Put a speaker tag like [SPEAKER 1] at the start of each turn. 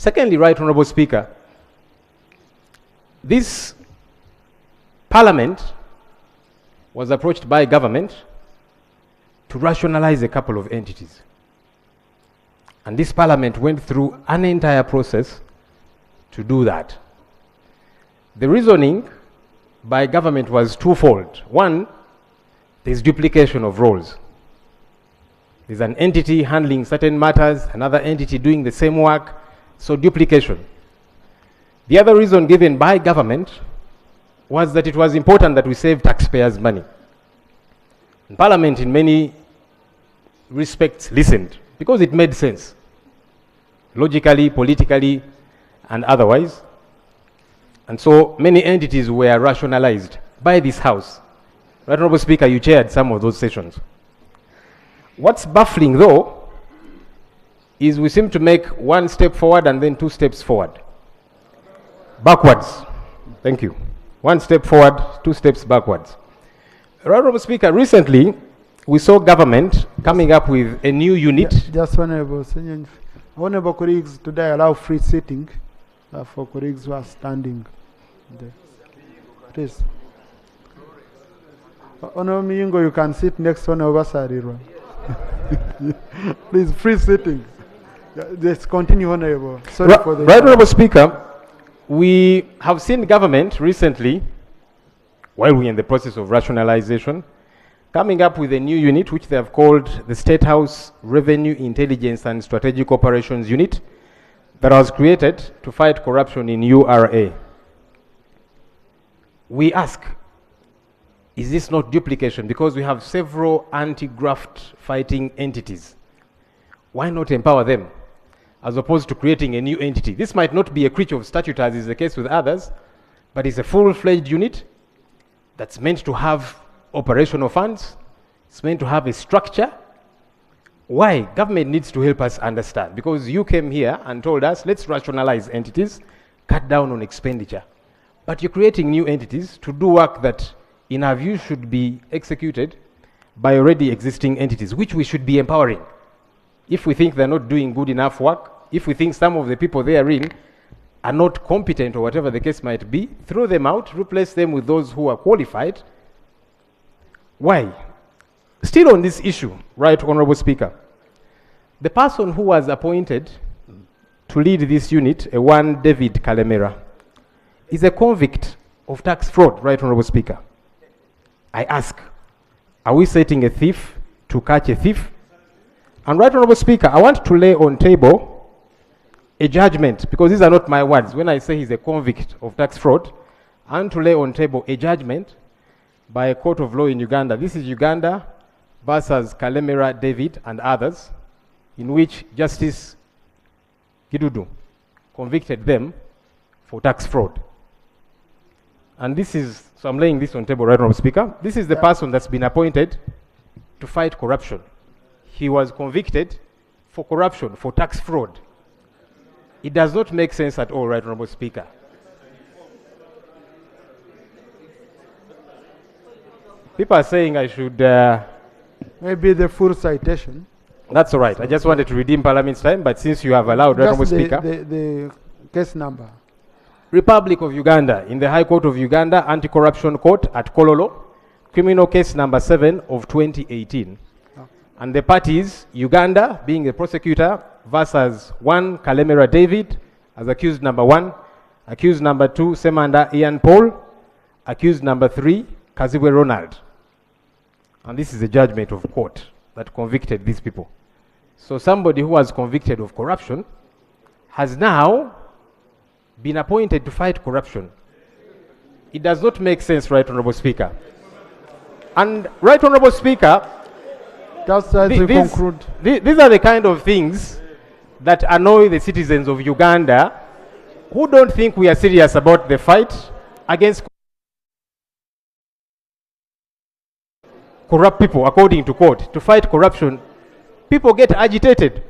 [SPEAKER 1] Secondly, Right Honourable Speaker, this Parliament was approached by government to rationalize a couple of entities. And this Parliament went through an entire process to do that. The reasoning by government was twofold. One, there's duplication of roles. There's an entity handling certain matters, another entity doing the same work, so duplication. The other reason given by government was that it was important that we save taxpayers' money. And Parliament, in many respects, listened because it made sense, logically, politically, and otherwise. And so many entities were rationalized by this House. Right Honourable Speaker, you chaired some of those sessions. What's baffling, though, is we seem to make one step forward and then two steps forward. Backwards. Thank you. One step forward, two steps backwards. Right Honourable Speaker, recently we saw government coming up with a new unit.
[SPEAKER 2] Just Honourable Ssenyonyi. Honourable colleagues, today allow free sitting for colleagues who are standing there. Please. Honourable Miyingo, you can sit next to Honourable Sarirwa. Please, free sitting. Let's continue, Honourable. Sorry for the...
[SPEAKER 1] Right Honourable Speaker, we have seen government recently, while we're in the process of rationalization, coming up with a new unit which they have called the State House Revenue Intelligence and Strategic Operations Unit that was created to fight corruption in URA. We ask, is this not duplication? Because we have several anti-graft fighting entities. Why not empower them as opposed to creating a new entity? This might not be a creature of statute as is the case with others, but it's a full-fledged unit that's meant to have operational funds. It's meant to have a structure. Why? Government needs to help us understand, because you came here and told us, let's rationalize entities, cut down on expenditure. But you're creating new entities to do work that, in our view, should be executed by already existing entities, which we should be empowering. If we think they're not doing good enough work, if we think some of the people they are in are not competent or whatever the case might be, throw them out, replace them with those who are qualified. Why? Still on this issue, Right Honourable Speaker, the person who was appointed to lead this unit, a one David Kalemera, is a convict of tax fraud, Right Honourable Speaker. I ask, are we setting a thief to catch a thief? And Right Honourable Speaker, I want to lay on table a judgment, because these are not my words. When I say he's a convict of tax fraud, I want to lay on table a judgment by a court of law in Uganda. This is Uganda versus Kalemera David and others, in which Justice Kidudu convicted them for tax fraud. And this is, so I'm laying this on table, Right Honourable Speaker. This is the person that's been appointed to fight corruption. He was convicted for corruption, for tax fraud. It does not make sense at all, Right Honourable Speaker. People are saying I should...
[SPEAKER 2] maybe the full citation.
[SPEAKER 1] That's all right. I just wanted to redeem Parliament's time, but since you have allowed, Right Honourable Speaker...
[SPEAKER 2] the case number.
[SPEAKER 1] Republic of Uganda, in the High Court of Uganda, Anti-Corruption Court at Kololo, criminal case number 7 of 2018. Oh. And the parties, Uganda being the prosecutor, versus one Kalemera David as accused number 1, accused number 2, Semanda Ian Paul, accused number 3, Kazibwe Ronald. And this is a judgment of court that convicted these people. So somebody who was convicted of corruption has now been appointed to fight corruption. It does not make sense, Right Honourable Speaker. And Right Honourable Speaker,
[SPEAKER 2] just as we conclude,
[SPEAKER 1] these are the kind of things that annoy the citizens of Uganda who don't think we are serious about the fight against corrupt people, according to court. To fight corruption, people get agitated.